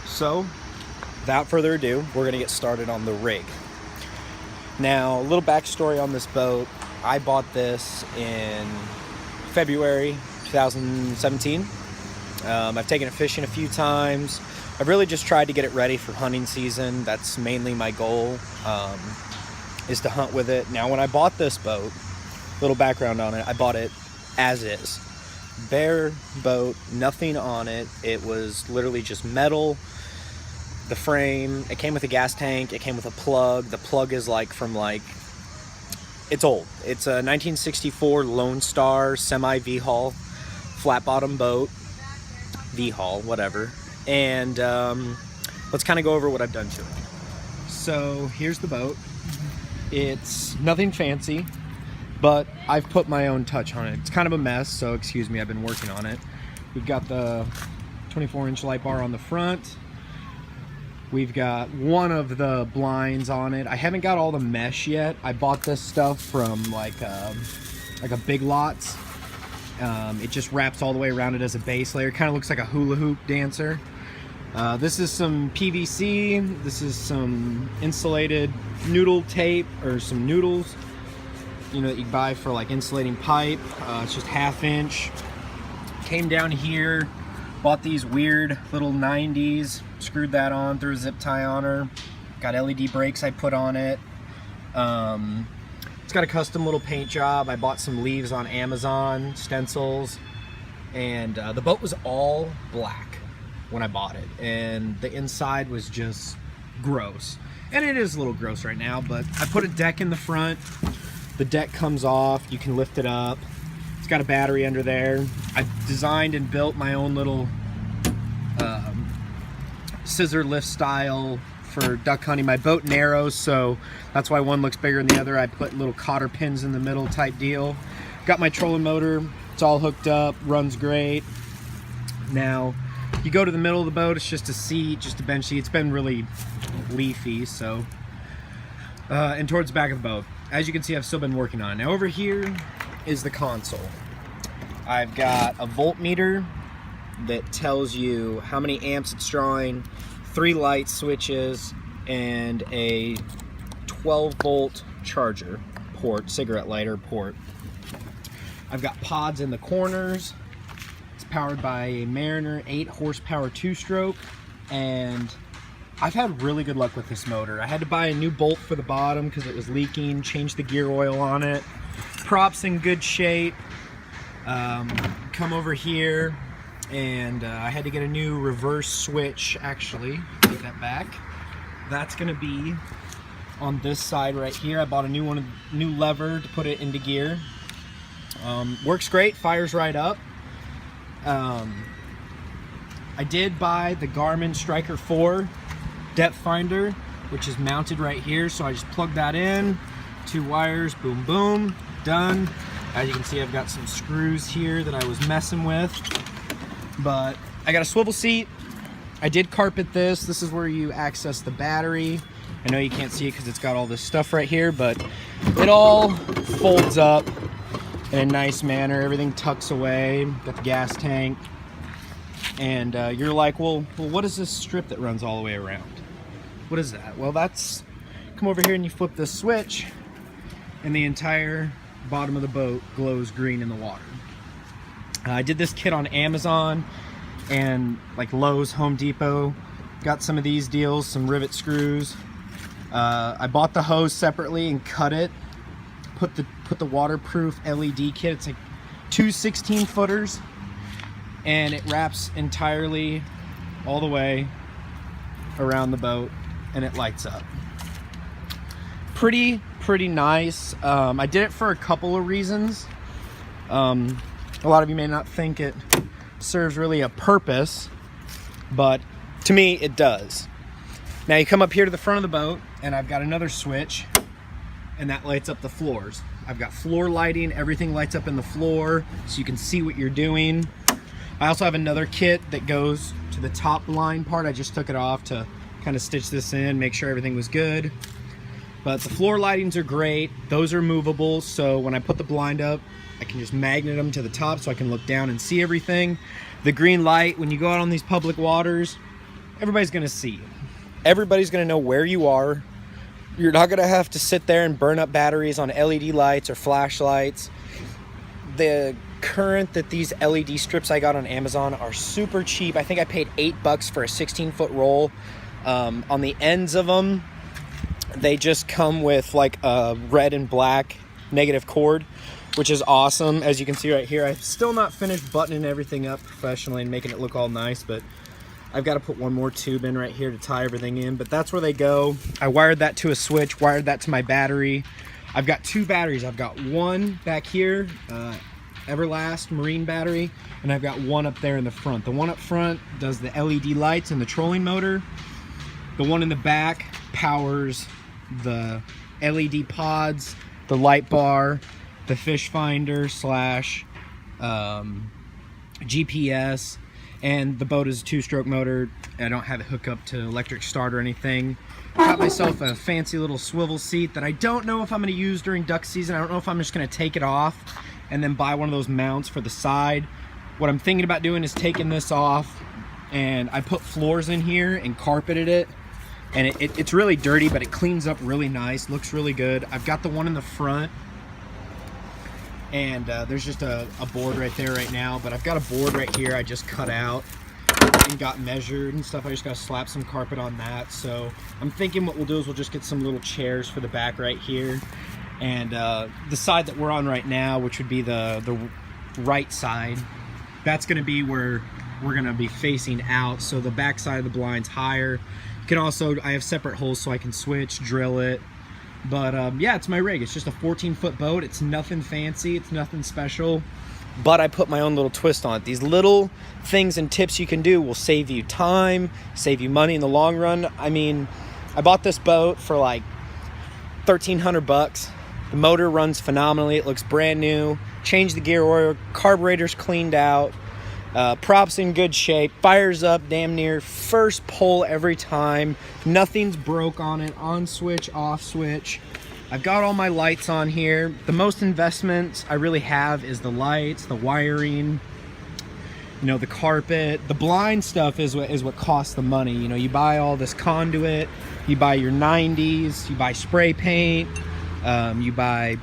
So, without further ado, we're gonna get started on the rig. Now, a little backstory on this boat. I bought this in February 2017. I've taken it fishing a few times. I've really just tried to get it ready for hunting season. That's mainly my goal, is to hunt with it. Now, when I bought this boat, little background on it, I bought it as is. Bare boat, nothing on it. It was literally just metal. The frame, it came with a gas tank, it came with a plug. The plug is it's old. It's a 1964 Lone Star semi V-Haul, flat bottom boat, V-Haul, whatever. And let's kind of go over what I've done to it. So here's the boat. It's nothing fancy, but I've put my own touch on it. It's kind of a mess, so excuse me, I've been working on it. We've got the 24-inch light bar on the front. We've got one of the blinds on it. I haven't got all the mesh yet. I bought this stuff from like a Big Lots. It just wraps all the way around it as a base layer. Kind of looks like a hula hoop dancer. This is some PVC. This is some insulated noodle tape, or some noodles, you know, that you buy for like insulating pipe. It's just 1/2 inch. Came down here, bought these weird little 90s, screwed that on, threw a zip tie on her. Got LED brakes I put on it. It's got a custom little paint job. I bought some leaves on Amazon, stencils, and the boat was all black when I bought it, and the inside was just gross. And it is a little gross right now, but I put a deck in the front. The deck comes off, you can lift it up. It's got a battery under there. I designed and built my own little scissor lift style for duck hunting. My boat narrows, so that's why one looks bigger than the other. I put little cotter pins in the middle type deal. Got my trolling motor. It's all hooked up, runs great. Now, you go to the middle of the boat, it's just a seat, just a bench seat. It's been really leafy, so. And towards the back of the boat. As you can see, I've still been working on it. Now over here is the console. I've got a voltmeter that tells you how many amps it's drawing, 3 light switches, and a 12 volt charger port, cigarette lighter port. I've got pods in the corners. It's powered by a Mariner 8 horsepower 2-stroke, and I've had really good luck with this motor. I had to buy a new bolt for the bottom because it was leaking, change the gear oil on it. Props in good shape. Come over here, and I had to get a new reverse switch. Actually, take that back. That's gonna be on this side right here. I bought a new lever to put it into gear. Works great, fires right up. I did buy the Garmin Striker 4 depth finder, which is mounted right here, so I just plug that in, 2 wires, boom boom, done. As you can see, I've got some screws here that I was messing with, but I got a swivel seat. I did carpet this. This is where you access the battery. I know you can't see it because it's got all this stuff right here, but it all folds up in a nice manner. Everything tucks away. Got the gas tank. And you're like, well, what is this strip that runs all the way around? What is that? Well, that's, come over here and you flip this switch, and the entire bottom of the boat glows green in the water. I did this kit on Amazon and like Lowe's, Home Depot. Got some of these deals, some rivet screws. I bought the hose separately and cut it. Put the waterproof LED kit. It's like 2 16-footers, and it wraps entirely all the way around the boat, and it lights up. Pretty nice. I did it for a couple of reasons. A lot of you may not think it serves really a purpose, but to me it does. Now you come up here to the front of the boat, and I've got another switch, and that lights up the floors. I've got floor lighting. Everything lights up in the floor so you can see what you're doing. I also have another kit that goes to the top line part. I just took it off to kind of stitch this in, make sure everything was good. But the floor lightings are great. Those are movable, so when I put the blind up, I can just magnet them to the top so I can look down and see everything. The green light, when you go out on these public waters, everybody's gonna see you. Everybody's gonna know where you are. You're not gonna have to sit there and burn up batteries on LED lights or flashlights. The current that these LED strips I got on Amazon are super cheap. I think I paid $8 for a 16-foot roll. On the ends of them, they just come with like a red and black negative cord, which is awesome. As you can see right here, I've still not finished buttoning everything up professionally and making it look all nice, but I've got to put one more tube in right here to tie everything in, but that's where they go. I wired that to a switch, wired that to my battery. I've got two batteries. I've got one back here, Everlast marine battery, and I've got one up there in the front. The one up front does the LED lights and the trolling motor. The one in the back powers the LED pods, the light bar, the fish finder slash GPS, and the boat is a 2-stroke motor. I don't have it hooked up to electric start or anything. Got myself a fancy little swivel seat that I don't know if I'm going to use during duck season. I don't know if I'm just going to take it off and then buy one of those mounts for the side. What I'm thinking about doing is taking this off, and I put floors in here and carpeted it, and it's really dirty, but it cleans up really nice, looks really good. I've got the one in the front, and there's just a board right there right now, but I've got a board right here I just cut out and got measured and stuff. I just got to slap some carpet on that. So I'm thinking what we'll do is we'll just get some little chairs for the back right here, and the side that we're on right now, which would be the right side, that's going to be where we're going to be facing out, so the back side of the blind's higher. You can also, I have separate holes so I can switch, drill it. But yeah, it's my rig. It's just a 14-foot boat. It's nothing fancy. It's nothing special. But I put my own little twist on it. These little things and tips you can do will save you time, save you money in the long run. I mean, I bought this boat for like $1,300. The motor runs phenomenally. It looks brand new. Changed the gear oil. Carburetor's cleaned out. Props in good shape. Fires up damn near first pull every time. Nothing's broke on it. On switch, off switch. I've got all my lights on here. The most investments I really have is the lights, the wiring, you know, the carpet. The blind stuff is what costs the money. You know, you buy all this conduit, you buy your 90s, you buy spray paint, you buy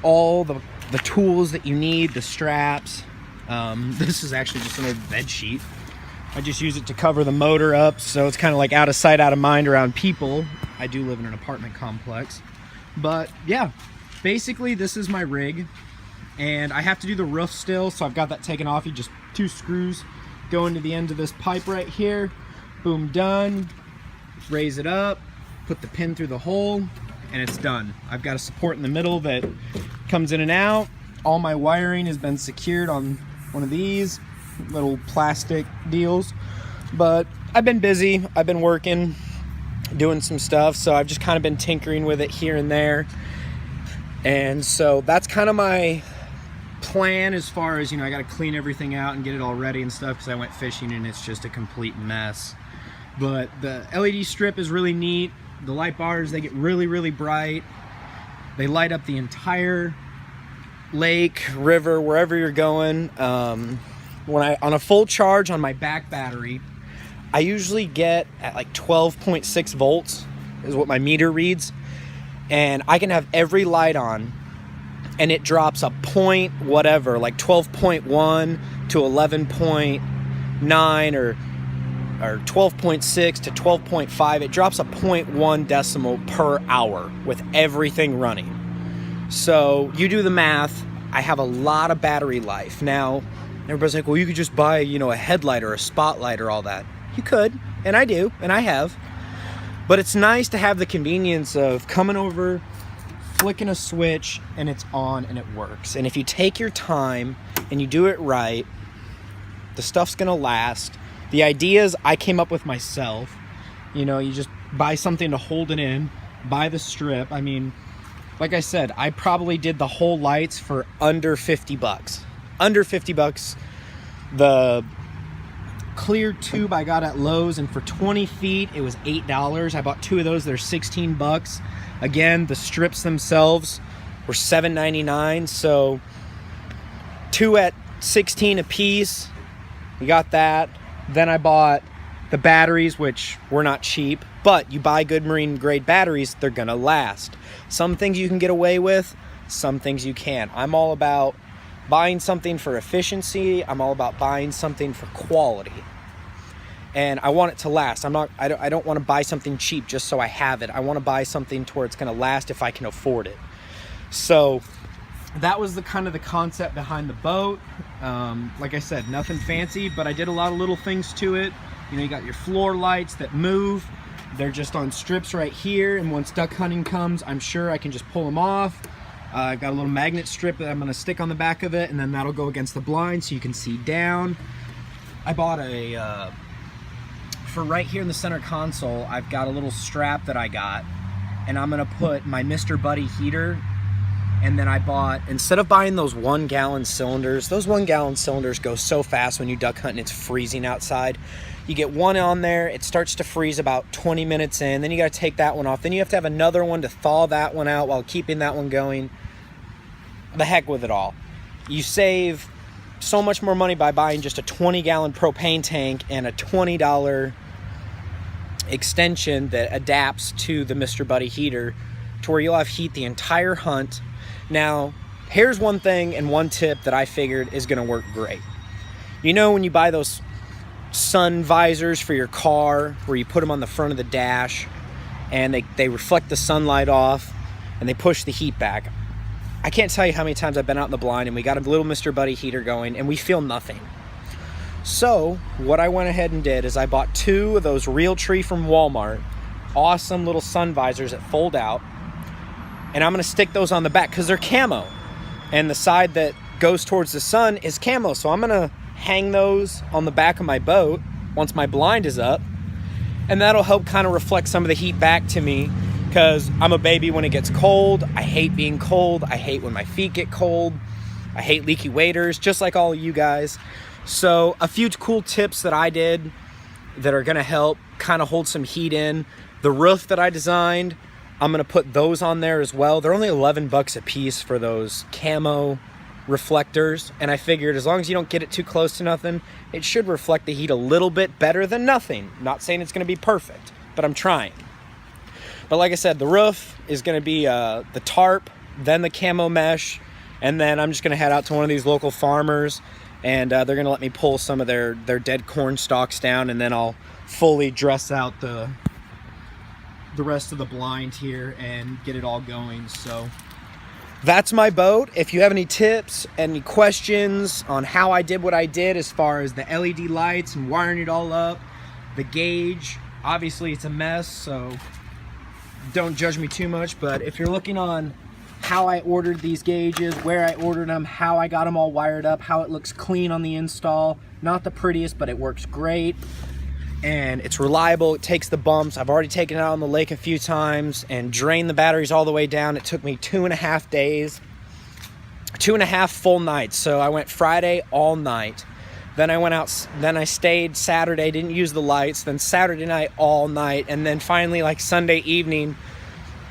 all the tools that you need, the straps. This is actually just an old bed sheet. I just use it to cover the motor up, so it's kind of like out of sight, out of mind around people. I do live in an apartment complex. But yeah, basically this is my rig, and I have to do the roof still, so I've got that taken off. You just 2 screws go into the end of this pipe right here. Boom, done. Raise it up, put the pin through the hole, and it's done. I've got a support in the middle that comes in and out. All my wiring has been secured on one of these little plastic deals, but I've been busy. I've been working, doing some stuff, so I've just kind of been tinkering with it here and there. And so that's kind of my plan as far as, you know, I got to clean everything out and get it all ready and stuff, because I went fishing and it's just a complete mess. But the LED strip is really neat. The light bars, they get really, really bright. They light up the entire lake, river, wherever you're going. When on a full charge on my back battery, I usually get at like 12.6 volts is what my meter reads, and I can have every light on and it drops a point whatever, like 12.1 to 11.9 or 12.6 to 12.5. It drops a 0.1 decimal per hour with everything running. So you do the math. I have a lot of battery life. Now, everybody's like, well, you could just buy, you know, a headlight or a spotlight or all that. You could, and I do, and I have. But it's nice to have the convenience of coming over, flicking a switch, and it's on and it works. And if you take your time and you do it right, the stuff's gonna last. The ideas I came up with myself. You know, you just buy something to hold it in, buy the strip. I mean, like I said, I probably did the whole lights for under 50 bucks. Under 50 bucks. The clear tube I got at Lowe's, and for 20 feet it was $8. I bought 2 of those. They're 16 bucks. Again, the strips themselves were $7.99, so 2 at 16 a piece. We got that. Then I bought The batteries, which were not cheap, but you buy good marine grade batteries, they're gonna last. Some things you can get away with, some things you can't. I'm all about buying something for efficiency. I'm all about buying something for quality. And I want it to last. I don't want to buy something cheap just so I have it. I want to buy something to where it's going to last if I can afford it. So that was the kind of the concept behind the boat. Like I said, nothing fancy, but I did a lot of little things to it. You know, you got your floor lights that move. They're just on strips right here, and once duck hunting comes, I'm sure I can just pull them off. I've got a little magnet strip that I'm going to stick on the back of it, and then that'll go against the blind so you can see down. I bought a for right here in the center console, I've got a little strap that I got, and I'm gonna put my Mr. Buddy heater. And then I bought, instead of buying those 1 gallon cylinders, those 1 gallon cylinders go so fast when you duck hunt and it's freezing outside. You get one on there, it starts to freeze about 20 minutes in, then you gotta take that one off. Then you have to have another one to thaw that one out while keeping that one going. The heck with it all. You save so much more money by buying just a 20 gallon propane tank and a $20 extension that adapts to the Mr. Buddy heater to where you'll have heat the entire hunt. Now, here's one thing and one tip that I figured is going to work great. You know when you buy those sun visors for your car where you put them on the front of the dash and they reflect the sunlight off and they push the heat back? I can't tell you how many times I've been out in the blind and we got a little Mr. Buddy heater going and we feel nothing. So what I went ahead and did is I bought 2 of those Realtree from Walmart, awesome little sun visors that fold out, and I'm gonna stick those on the back because they're camo, and the side that goes towards the sun is camo. So I'm gonna hang those on the back of my boat once my blind is up, and that'll help kind of reflect some of the heat back to me, because I'm a baby when it gets cold. I hate being cold. I hate when my feet get cold. I hate leaky waders, just like all of you guys. So a few cool tips that I did that are gonna help kind of hold some heat in. The roof that I designed, I'm gonna put those on there as well. They're only 11 bucks a piece for those camo reflectors. And I figured as long as you don't get it too close to nothing, it should reflect the heat a little bit better than nothing. Not saying it's gonna be perfect, but I'm trying. But like I said, the roof is gonna be the tarp, then the camo mesh, and then I'm just gonna head out to one of these local farmers and they're gonna let me pull some of their dead corn stalks down, and then I'll fully dress out the rest of the blind here and get it all going. So that's my boat. If you have any tips, any questions on how I did what I did as far as the LED lights and wiring it all up, the gauge, obviously it's a mess, so don't judge me too much. But if you're looking on how I ordered these gauges, where I ordered them, how I got them all wired up, how it looks clean on the install, not the prettiest, but it works great. And it's reliable, it takes the bumps. I've already taken it out on the lake a few times and drained the batteries all the way down. It took me 2.5 days, 2.5 full nights. So I went Friday all night. Then I went out, then I stayed Saturday, didn't use the lights, then Saturday night all night. And then finally, like Sunday evening,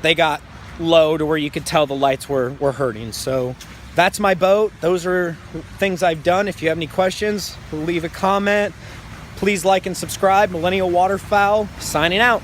they got low to where you could tell the lights were hurting. So that's my boat. Those are things I've done. If you have any questions, leave a comment. Please like and subscribe. Millennial Waterfowl signing out.